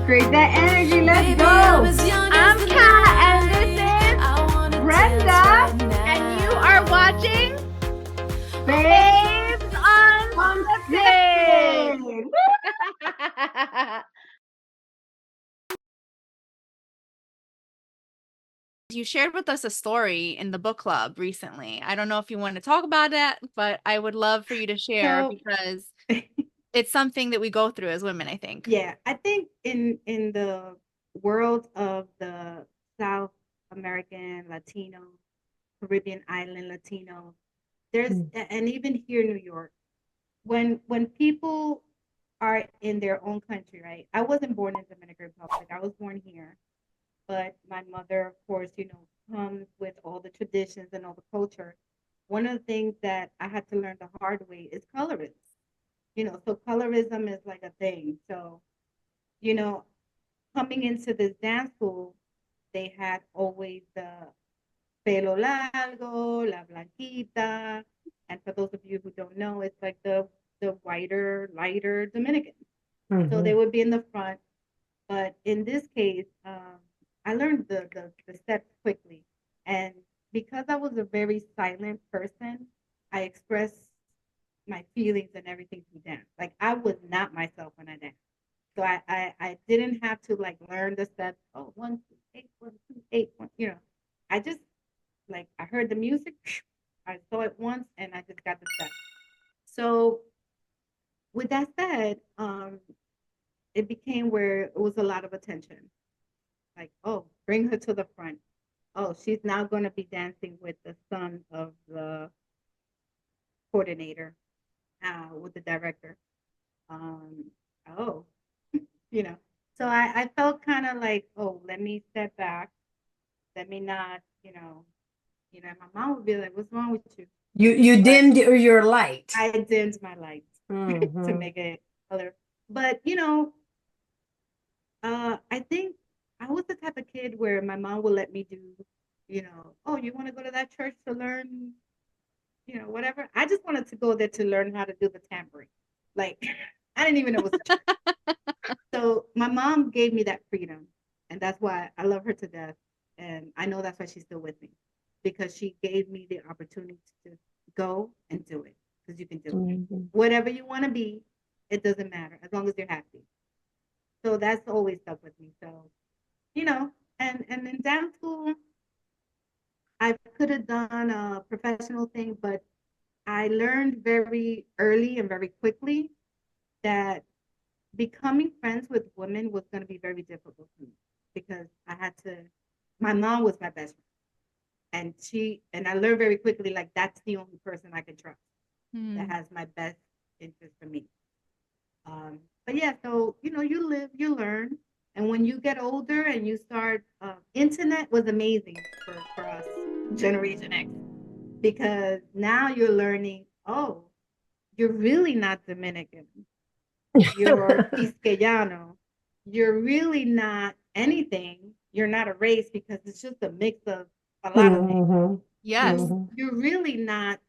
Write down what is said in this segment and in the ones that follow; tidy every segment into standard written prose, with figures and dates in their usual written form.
Create that energy. Let's go. I'm Kat, and this is Brenda. and you are watching Babes Unscripted. You shared with us a story in the book club recently. I don't know if you want to talk about that, but I would love for you to share because it's something that we go through as women, I think. Yeah, I think in the world of the South American, Latino, Caribbean island Latino, there's and even here in New York, when people are in their own country, right? I wasn't born in Dominican Republic. I was born here. But my mother, of course, comes with all the traditions and all the culture. One of the things that I had to learn the hard way is colorism. So colorism is like a thing. So, coming into this dance school, they had always the pelo largo, la blanquita. And for those of you who don't know, it's like the whiter, lighter Dominican. So they would be in the front. But in this case, I learned the steps quickly. And because I was a very silent person, I expressed my feelings and everything through dance. Like I was not myself when I danced. So I didn't have to like learn the steps. Oh, 1, 2, 8, 1, 2, 8, 1. I just like I heard the music, I saw it once, and I just got the steps. So with that said, it became where it was a lot of attention. Like, oh, bring her to the front. Oh, she's now going to be dancing with the son of the coordinator, with the director. Oh, So I felt kind of like, oh, let me step back. Let me not, my mom would be like, what's wrong with you? You dimmed your light. I dimmed my light to make it color. But, I think I was the type of kid where my mom would let me do, oh, you want to go to that church to learn, whatever. I just wanted to go there to learn how to do the tambourine. Like, I didn't even know it was a church. So my mom gave me that freedom, and that's why I love her to death. And I know that's why she's still with me, because she gave me the opportunity to go and do it, because you can do it. Whatever you want to be, it doesn't matter as long as you're happy. So that's always stuck with me. So, and in dance school, I could have done a professional thing, but I learned very early and very quickly that becoming friends with women was going to be very difficult for me, because my mom was my best friend. And I learned very quickly, like, that's the only person I can trust that has my best interest for me. But yeah, so, you live, you learn. And when you get older and you start, internet was amazing for us, Generation X, because now you're learning, oh, you're really not Dominican. You're Quisqueyano. You're really not anything. You're not a race, because it's just a mix of a lot of things. Yes. You're really not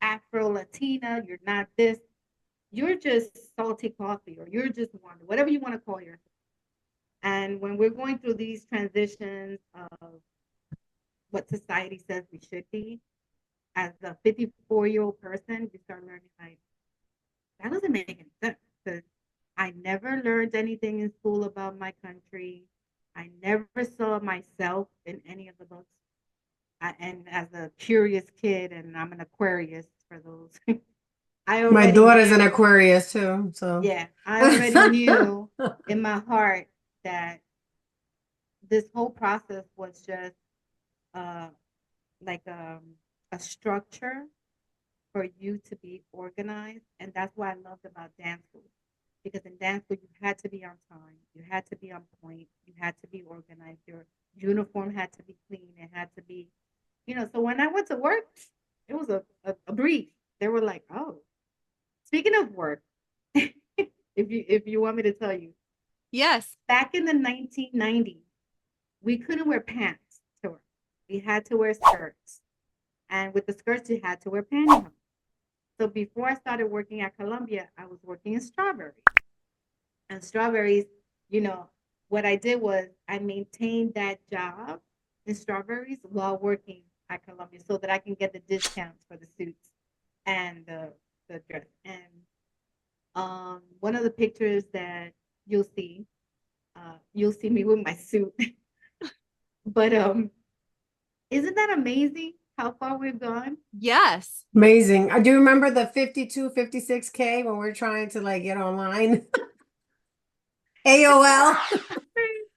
Afro-Latina. You're not this. You're just salty coffee, or you're just Wanda, whatever you want to call yourself. And when we're going through these transitions of what society says we should be, as a 54-year-old person, you start learning, like, that doesn't make any sense, because I never learned anything in school about my country. I never saw myself in any of the books. And as a curious kid, and I'm an Aquarius for those. My daughter's an Aquarius too, so yeah, I already knew in my heart that this whole process was just like a structure for you to be organized, and that's what I loved about dance school. because in dance school you had to be on time, you had to be on point, you had to be organized, your uniform had to be clean, it had to be, so when I went to work, it was a breeze. They were like, oh, speaking of work, if you want me to tell you, Yes. back in the 1990s, we couldn't wear pants to work. We had to wear skirts. And with the skirts, you had to wear pantyhose. So before I started working at Columbia, I was working in strawberries. And strawberries, you know, what I did was I maintained that job in strawberries while working at Columbia so that I can get the discounts for the suits and the dress. And one of the pictures that you'll see me with my suit. But isn't that amazing how far we've gone? Yes. Amazing. I do remember the 52, 56K when we're trying to like get online. AOL.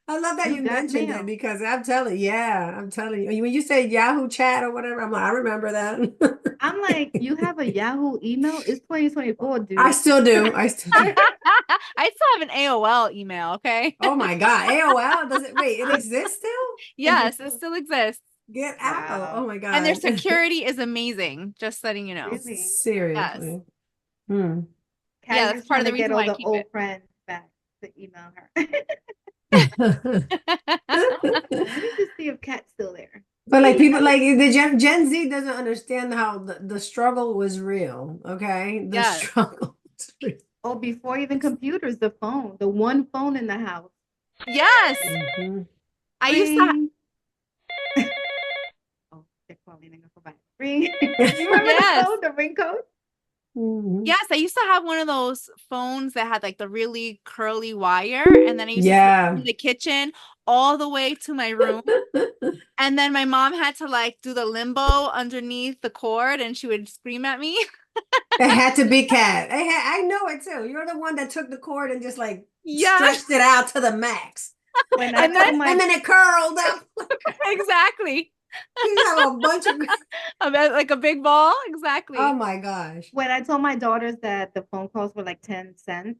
I love that you got mentioned mail. it because I'm telling you, when you say Yahoo chat or whatever, I'm like, I remember that. I'm like, you have a Yahoo email? It's 2024, dude. I still do. I still have an AOL email, okay? Oh my God. AOL? It exists still? Yes, it still exists. Get out. Wow. Oh my God. And their security is amazing, just letting you know. Really? Seriously. Hmm. Yeah, Kat, that's you're part trying of the to get reason all why I the keep old it. friends back to email her. Let me just see if Kat's still there. But like people like the Gen Z doesn't understand how the struggle was real. Okay. The Yes. struggle was real. Oh, before even computers, the phone, the one phone in the house. Yes. Mhm. I used to Ring. Oh, they're calling and go back. Ring. You remember Yes. the phone, the ring code? Mhm. Yes, I used to have one of those phones that had like the really curly wire, and then I used to Yeah. take it to the kitchen all the way to my room. And then my mom had to like do the limbo underneath the cord, and she would scream at me. It had to be Cat. I know it too. You're the one that took the cord and just like Yes. stretched it out to the max. When I And told then- my And then it curled up. Exactly. You have a bunch of Like a big ball. Exactly. oh my gosh. when I told my daughters that the phone calls were like 10 cents,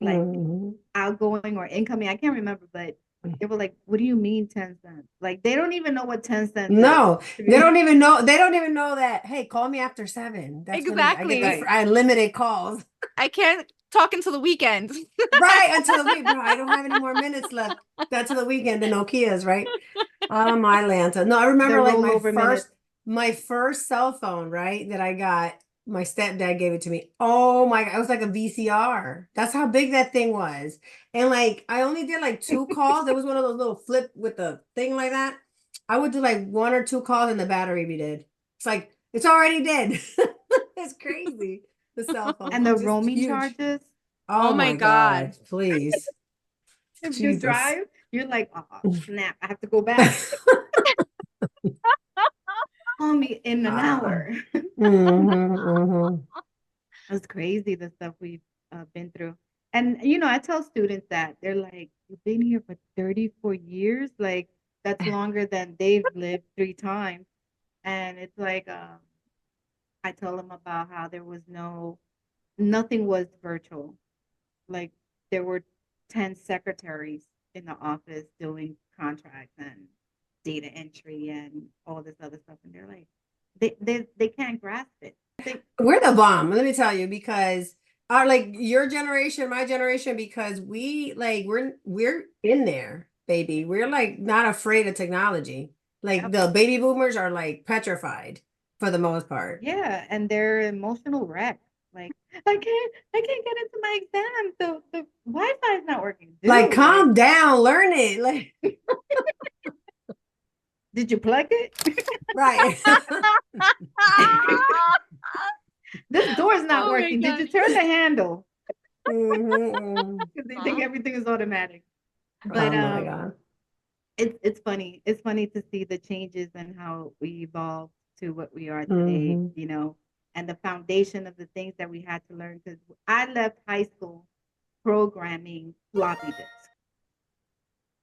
like Mhm. outgoing or incoming, I can't remember, but they were like, "What do you mean 10 cents?" Like they don't even know what 10 cents No, is. they don't even know. They don't even know that. Hey, call me after 7. That's when I Exactly. get unlimited calls. I can't talk until the weekend. Right until the week, bro. I don't have any more minutes left. That's to the weekend. The Nokias, right? Oh my Lanta. No, I remember The like rollover minutes. my first cell phone, right? That I got. My stepdad gave it to me. Oh my God, it was like a VCR. That's how big that thing was. And like I only did like 2 calls. There was one of those little flip with the thing like that. I would do like 1 or 2 calls and the battery be dead. It's like it's already dead. It's crazy. The cell phone. And the It's just roaming huge. charges. Oh my my God. God, please. If you Jesus. drive, you're like, oh, snap, I have to go back. Call me in an hour. That's crazy, the stuff we've been through. And, I tell students that they're like, you've been here for 34 years? Like, that's longer than they've lived 3 times. And it's like, I tell them about how there was nothing was virtual. Like, there were 10 secretaries in the office doing contracts and data entry and all this other stuff. And they're like, they can't grasp it. We're the bomb, let me tell you, because our like your generation, my generation, because we're in there, baby. We're like not afraid of technology. Like Yep. the baby boomers are like petrified for the most part. Yeah, and they're emotional wreck. Like, I can't get into my exam. The Wi-Fi is not working. Like, Dude, calm down, learn it. Like, did you plug it? right. This door is not Oh my working. Did you gosh. turn the handle? Mhm. Because they think everything is automatic. But Oh my God. it's funny. It's funny to see the changes and how we evolved to what we are today, Mhm. and the foundation of the things that we had to learn. Because I left high school programming floppy disks.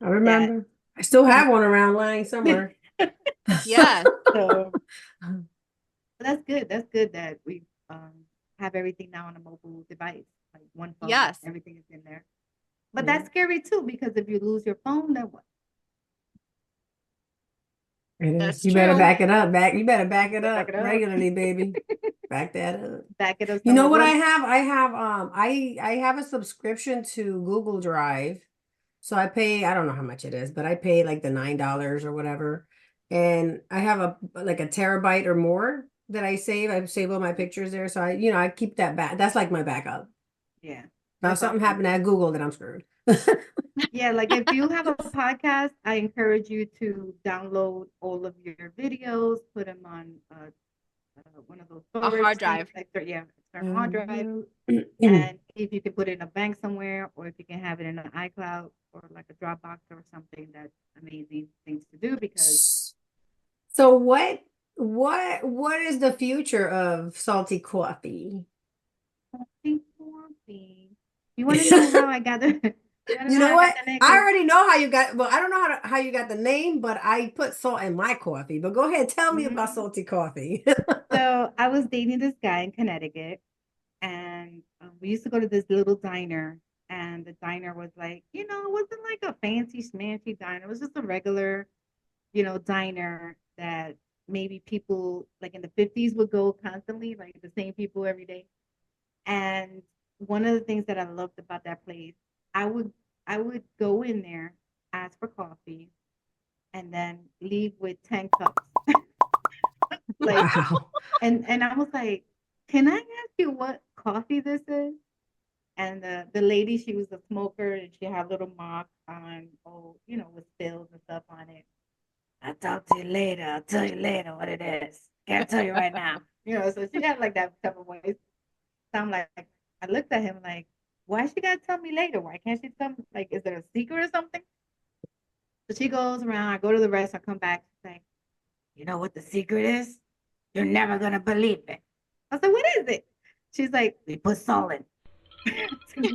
I remember. I still have one around lying somewhere. Yes. So that's good. That's good that we have everything now on a mobile device. like one phone. Yes. Everything is in there. But that's scary too, because if you lose your phone, then what? It is. That's You better true. back it up. You better back it Back up it up. regularly, baby. Back that up. Back it up. You know what I somewhere. have? I have a subscription to Google Drive. So I pay, I don't know how much it is, but I pay like the $9 or whatever. And I have a terabyte or more that I save. I save all my pictures there. So I keep that back. That's like my backup. Yeah. Now if That's something awesome. happened at Google, then I'm screwed. Yeah, like if you have a podcast, I encourage you to download all of your videos, put them on one of those A storage hard things, drive. external hard drive. Mhm. And if you can put it in a bank somewhere, or if you can have it in an iCloud or like a Dropbox or something, that's amazing things to do because So what is the future of salty coffee? coffee, coffee. You want to know how I got the? You want to You know how know I got what? the name? I 'Cause already know how you got, well, I don't know how you got the name, but I put salt in my coffee. But go ahead, tell me about Mhm. salty coffee. So I was dating this guy in Connecticut, and we used to go to this little diner, and the diner was like, it wasn't like a fancy smancy diner. It was just a regular, diner that maybe people like in the 50s would go constantly, like the same people every day. And one of the things that I loved about that place, I would I would go in there, ask for coffee, and then leave with 10 cups. Like, Wow. and I was like, can I ask you what coffee this is? And the lady, she was a smoker, and she had little marks on, with spills and stuff on it. I'll talk to you later. I'll tell you later what it is. Can't tell you right now. So she had like that type of voice. So I'm like, I looked at him like, why she gotta tell me later? Why can't she tell me? Like, is there a secret or something? So she goes around. I go to the rest. I come back. She's like, you know what the secret is? You're never gonna believe it. I said, what is it? She's like, we put salt in.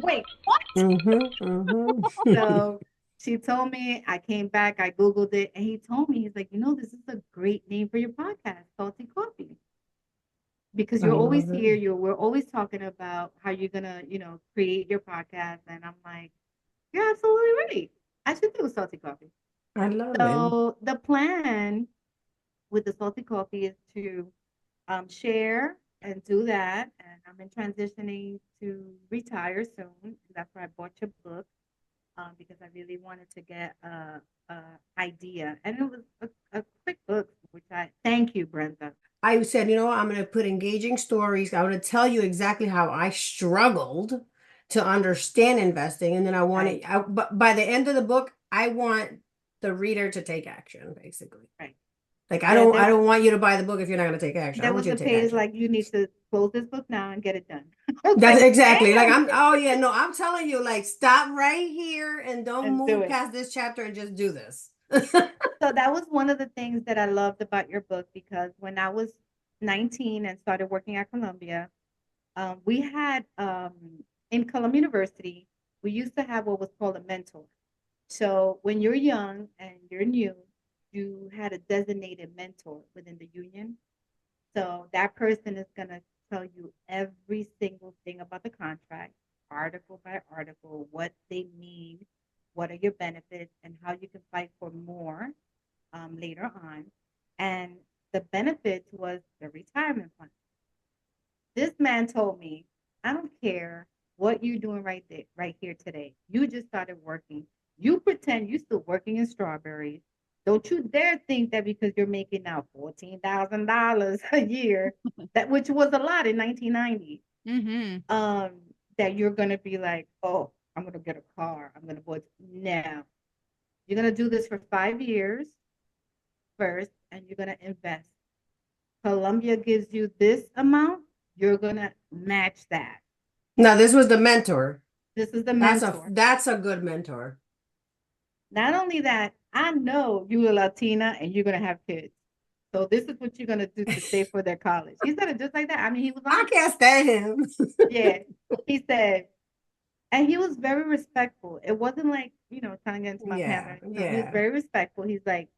Wait, what? Mm-hmm. So she told me, I came back, I Googled it, and he told me, he's like, this is a great name for your podcast, Salty Coffee. Because I you're always love it. here, we're always talking about how you're gonna, create your podcast. And I'm like, you're absolutely right. I should do Salty Coffee. I love it. So the plan with the Salty Coffee is to share and do that. And I'm in transitioning to retire soon. That's why I bought your book, because I really wanted to get a idea. And it was a quick book, which I thank you, Brenda. I said, you know what? I'm going to put engaging stories. I want to tell you exactly how I struggled to understand investing. And then Right, but by the end of the book, I want the reader to take action, basically. right. Like Yeah, I don't want you to buy the book if you're not going to take action. I there want was you a to take page action. like, you need to close this book now and get it done. I was That's like, exactly like damn, oh yeah, no, I'm telling you, like stop right here and don't and do move it. past this chapter and just do this. So that was one of the things that I loved about your book, because when I was 19 and started working at Columbia, we had in Columbia University, we used to have what was called a mentor. So when you're young and you're new, you had a designated mentor within the union. So that person is going to tell you every single thing about the contract, article by article, what they mean, what are your benefits, and how you can fight for more later on. And the benefits was the retirement fund. This man told me, I don't care what you're doing right there, right here today. You just started working. You pretend you're still working in strawberries. Don't you dare think that because you're making now $14,000 a year, that which was a lot in 1990, Mm-hmm. that you're gonna be like, oh, I'm gonna get a car. I'm gonna go. No, you're gonna do this for 5 years first, and you're gonna invest. Columbia gives you this amount, you're gonna match that. Now this was the mentor. This is the mentor. That's a good mentor. Not only that, I know you're a Latina and you're gonna have kids. So this is what you're gonna do to save for their college. He said it just like that. I mean, he was I honest. can't stand him. Yeah. He said, and he was very respectful. It wasn't like, trying to get into my pants or Yeah, anything. No, he was yeah. very respectful. He's like,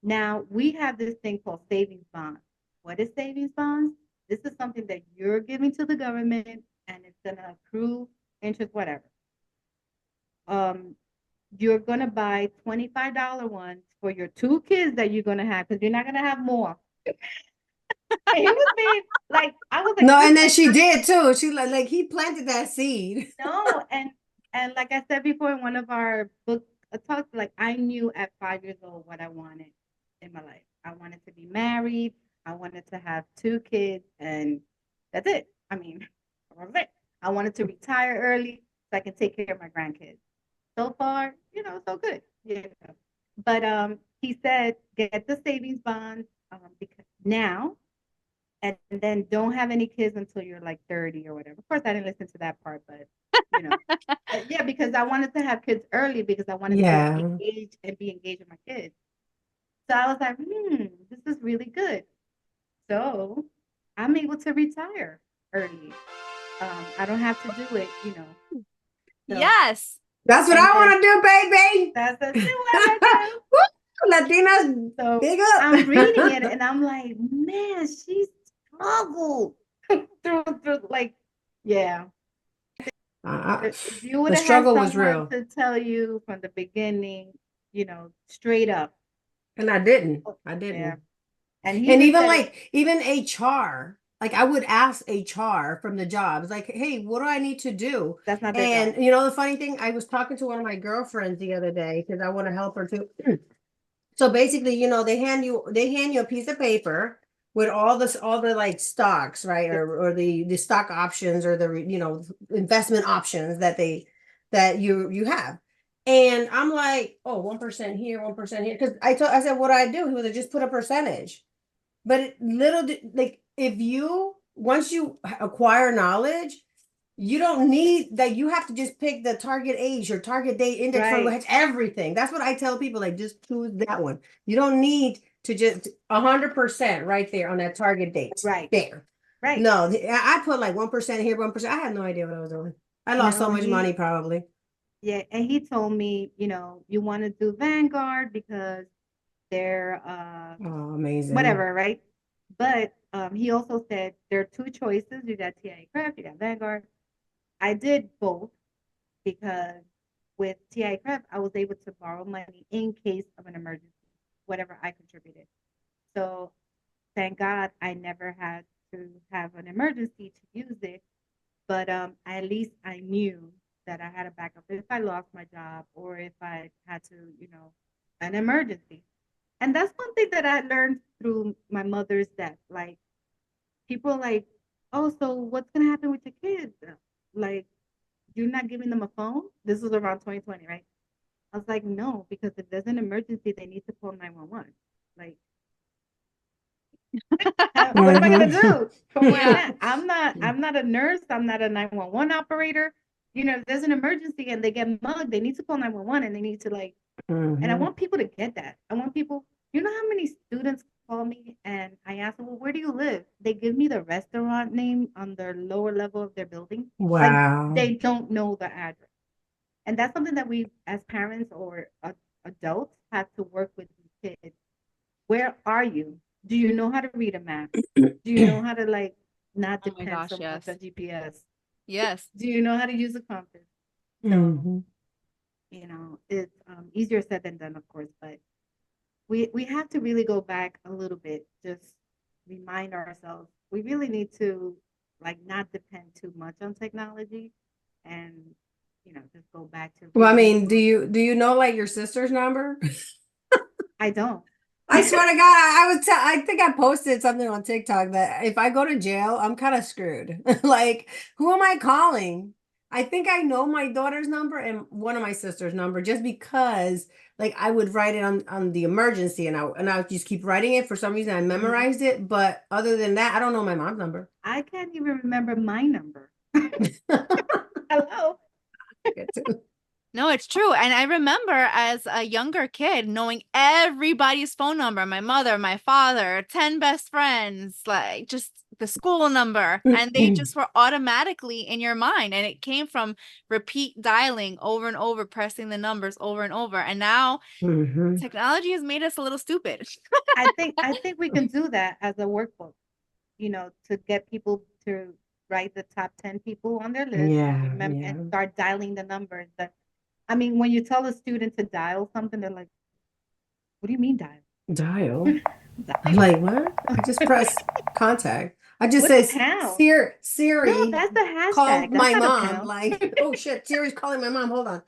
now we have this thing called savings bonds. What is savings bonds? This is something that you're giving to the government, and it's gonna accrue interest, whatever. You're gonna buy $25 ones for your 2 kids that you're gonna have, because you're not gonna have more. And he was being like, I was like, No, and then she did too. She like he planted that seed. no, and like I said before in one of our book talks, like I knew at 5 years old what I wanted in my life. I wanted to be married. I wanted to have 2 kids, and that's it. I mean, that was it. I wanted to retire early so I can take care of my grandkids. So far, so good. Yeah. But he said get the savings bonds because now, and then don't have any kids until you're like 30 or whatever. Of course, I didn't listen to that part, but yeah, because I wanted to have kids early because I wanted to engage and be engaged with my kids. So I was like, this is really good. So I'm able to retire early. I don't have to do it, So, Yes. That's what I want to do, baby. That's what I do. Latinas, So big up. I'm reading it and I'm like, man, she struggled through like, yeah. If you would the have struggle had was real to tell you from the beginning, straight up. And I didn't. Yeah. And even HR, like I would ask HR from the jobs, like, hey, what do I need to do? That's not their job. The funny thing, I was talking to one of my girlfriends the other day because I want to help her too. So basically, they hand you a piece of paper with all the like stocks, right? Or the stock options or the investment options that you have. And I'm like, oh, 1% here, 1% here. Because I said, what do I do? He was like, just put a percentage. But once you acquire knowledge, you don't need that. You have to just pick the target age or target date index fund, which everything. That's what I tell people. Like, just choose that one. You don't need to just 100% right there on that target date. Right there. Right. No, I put like 1% here, 1%. I had no idea what I was doing. I lost so much money probably. Yeah, and he told me, you want to do Vanguard because they're amazing. Whatever, right? But he also said there are 2 choices. You got TIA Craft, you got Vanguard. I did both because with TIA Craft, I was able to borrow money in case of an emergency, whatever I contributed. So thank God I never had to have an emergency to use it. But at least I knew that I had a backup if I lost my job or if I had to, an emergency. And that's one thing that I learned through my mother's death. Like, people are like, oh, so what's going to happen with your kids? Like, you're not giving them a phone? This was around 2020, right? I was like, no, because if there's an emergency, they need to call 911. Like, what am I going to do from where I'm at? I'm not a nurse. I'm not a 911 operator. If there's an emergency and they get mugged, they need to call 911 and they need to and I want people to get that. I want people, how many students call me and I ask them, well, where do you live? They give me the restaurant name on the lower level of their building. Wow. Like, they don't know the address. And that's something that we as parents or adults have to work with these kids. Where are you? Do you know how to read a map? Do you know how to not depend so much on GPS? Yes. Do you know how to use a compass? So, it's easier said than done, of course, but we have to really go back a little bit, just remind ourselves we really need to not depend too much on technology and just go back to well, I mean, do you know like your sister's number? I don't. I swear to God, I think I posted something on TikTok that if I go to jail, I'm kind of screwed. Like, who am I calling? I think I know my daughter's number and one of my sister's number just because like I would write it on the emergency and I would just keep writing it. For some reason I memorized it, but other than that, I don't know my mom's number. I can't even remember my number. Hello. No, it's true. And I remember as a younger kid knowing everybody's phone number, my mother, my father, 10 best friends, like just the school number. And they just were automatically in your mind. And it came from repeat dialing over and over, pressing the numbers over and over. And now technology has made us a little stupid. I think we can do that as a workbook, to get people to write the top 10 people on their list and Yeah, remember yeah. and start dialing the numbers. I mean, when you tell a student to dial something, they're like, what do you mean dial? Dial. I'm Dial. like, what? I just press contact. I just What's say a pound? No, Siri, that's the call hashtag. That's my not a mom. pound. Like, oh shit, Siri's calling my mom. Hold on.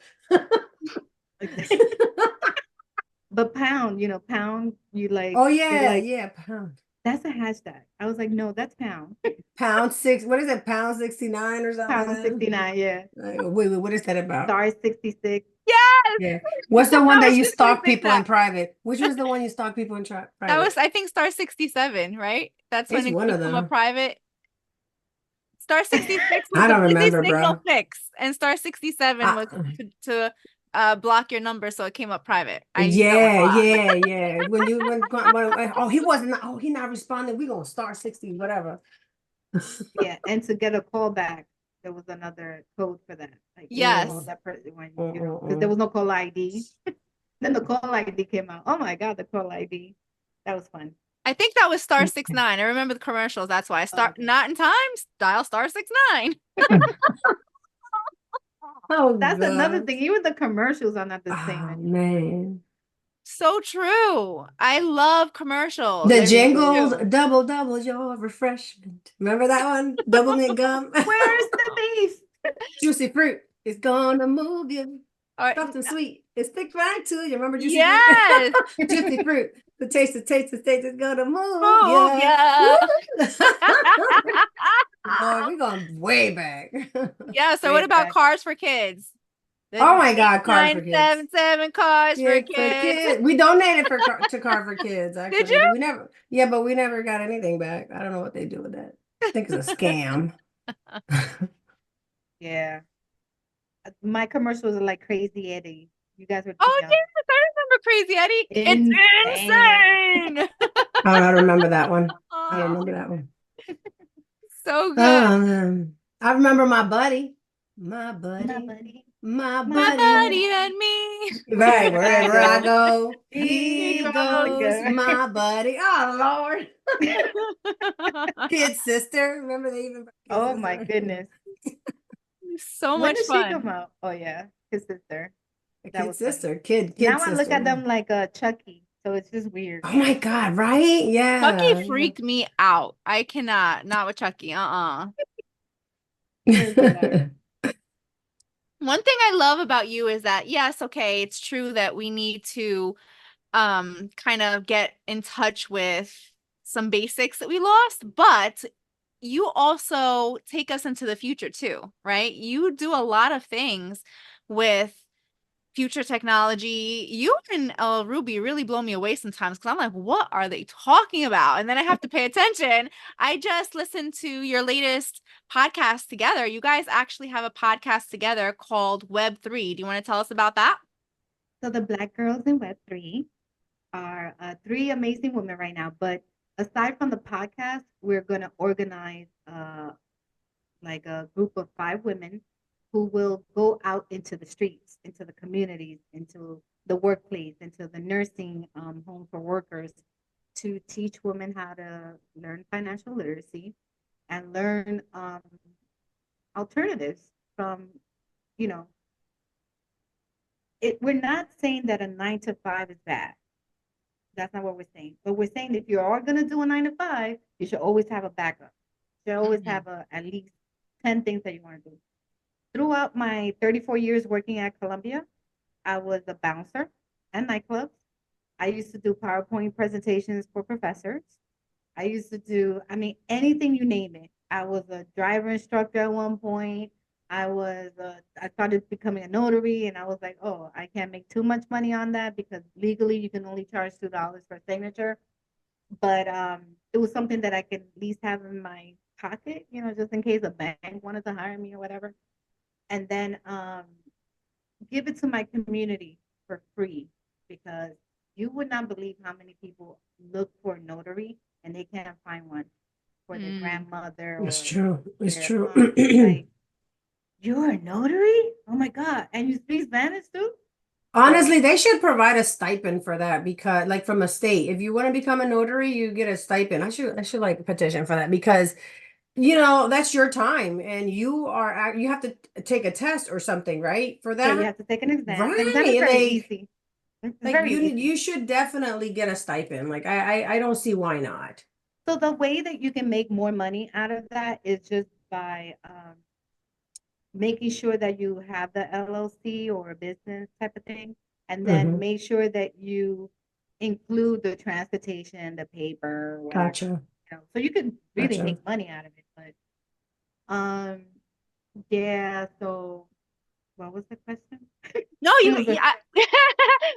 But pound, pound, Oh they're yeah, like, yeah, pound. that's a hashtag. I was like, no, that's pound. Pound six. What is it? Pound 69 or Pound something? 69, yeah. Like, wait, what is that about? Star 66. Yes, Yeah. What's the one I that was you just gonna stalk say people in that. private? Which was the one you stalk people in That private? was, I think, star 67, right? That's when It's it one of became a them. private. Star 66 was I the don't busy remember, signal bro. fix, and star 67 was to block your number so it came up private. I use that one a Yeah, lot. yeah, yeah. Oh, he not responding. We gonna start 60, whatever. Yeah, and to get a call back, there was another code for that. Like you gotta Yes. call that person when because Mm. there was no call ID. Then the call ID came out. Oh my god, the call ID. That was fun. I think that was star 69. I remember the commercials. That's why I start Okay. not in time, dial star 69. Oh That's another God. thing. Even the commercials are not the same Oh anymore. man. So true. I love commercials. The I really jingles, do. double your refreshment. Remember that one? Double mint gum. Where's the beef? Juicy fruit. It's gonna move you. All right. Soft and sweet. It sticks right to you. Remember juicy fruit? Yes. Juicy fruit. The taste is gonna move Move, you. yeah. Lord, we're going way back. Yeah. So what Way about back. Cars for Kids? Oh The my God, Cars for Kids. 8977 Cars for Kids for Kids. kids. We donated to Car for Kids, Did actually. you? We never, yeah, but we never got anything back. I don't know what they do with that. I think it's a scam. Yeah. My commercials are like Crazy Eddie. You guys were too Oh young. yes, I remember Crazy Eddie. Insane. It's insane. I don't remember that one. I don't Oh, remember that one. so good. I remember my buddy. My buddy. My My My buddy. buddy buddy. and me. Right, Wherever I wherever I go. go, He he goes. goes, Go. my buddy. Oh Lord. Kid sister. Remember they even Kid Oh my sister. goodness. So When much did she come fun. out? Oh yeah, his sister. A That kid was funny. sister. Kid Now I look sister. at Yeah. them like a Chucky, so it's just weird. Oh my God, right? Chucky Yeah. freaked me out. I cannot. Not with Chucky. It was hilarious. One thing I love about you is that, yes, okay, it's true that we need to kind of get in touch with some basics that we lost, but you also take us into the future too, right? You do a lot of things with future technology. You and Ruby really blow me away sometimes because I'm like, what are they talking about? And then I have to pay attention. I just listened to your latest podcast together. You guys actually have a podcast together called Web3. Do you want to tell us about that? So the Black girls in Web3 are three amazing women right now. But aside from the podcast, we're going to organize like a group of 5 women who will go out into the streets, into the communities, into the workplace, into the nursing home for workers to teach women how to learn financial literacy and learn alternatives from, you know, we're not saying that a 9 to 5 is bad. That's not what we're saying. But we're saying if you are going to do a 9 to 5, you should always have a backup. You should always have at least 10 things that you want to do. Throughout my 34 years working at Columbia, I was a bouncer at nightclubs. I used to do PowerPoint presentations for professors. I used to do, I mean, anything you name it. I was a driver instructor at one point. I started becoming a notary and I was like, oh, I can't make too much money on that because legally you can only charge $2 for a signature. But it was something that I could at least have in my pocket, just in case a bank wanted to hire me or whatever. And then give it to my community for free because you would not believe how many people look for a notary and they can't find one for their grandmother It's or true. It's their true. aunt. Like, you're a notary? Oh my God. And you speak Spanish too? Honestly, they should provide a stipend for that because, like, from a state, if you want to become a notary, you get a stipend. I should like petition for that because You know, that's your time, and you have to take a test or something, right? For Yeah, you that, have to take an exam. The right? exam is And very easy. It's very easy. you should definitely get a stipend. Like I don't see why not. So the way that you can make more money out of that is just by making sure that you have the LLC or a business type of thing, and then Hmm. make sure that you include the transportation, the paper, whatever. Gotcha. So you can really Gotcha. make money out of it. But yeah. So what was the question? No, It you was a, yeah,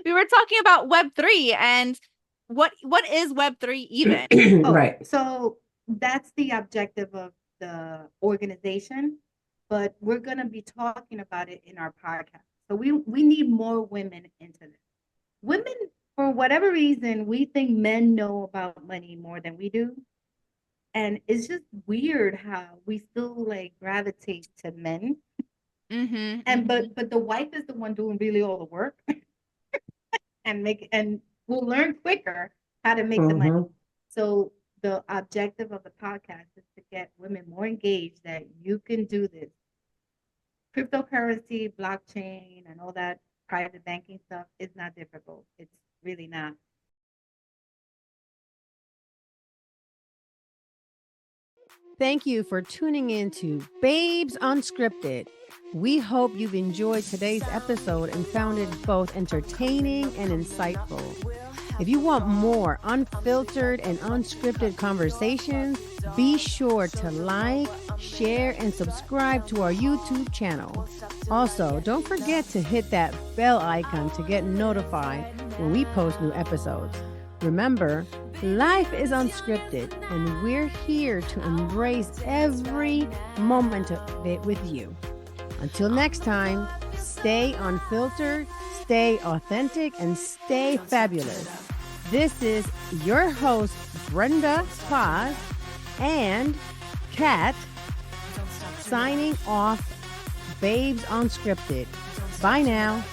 we were talking about Web3 and what is Web3 even? oh, Right. so that's the objective of the organization, but we're gonna be talking about it in our podcast. So we need more women into this. Women, for whatever reason, we think men know about money more than we do. And it's just weird how we still like gravitate to men. Mm-hmm, And mm-hmm. but the wife is the one doing really all the work and will learn quicker how to make the money. Hmm. So the objective of the podcast is to get women more engaged that you can do this. Cryptocurrency, blockchain, and all that private banking stuff is not difficult. It's really not. Thank you for tuning in to Babes Unscripted. We hope you've enjoyed today's episode and found it both entertaining and insightful. If you want more unfiltered and unscripted conversations, be sure to like, share, and subscribe to our YouTube channel. Also, don't forget to hit that bell icon to get notified when we post new episodes. Remember, life is unscripted, and we're here to embrace every moment of it with you. Until next time, stay unfiltered, stay authentic, and stay fabulous. This is your host, Brenda Paz and Kat, signing off Babes Unscripted. Bye now.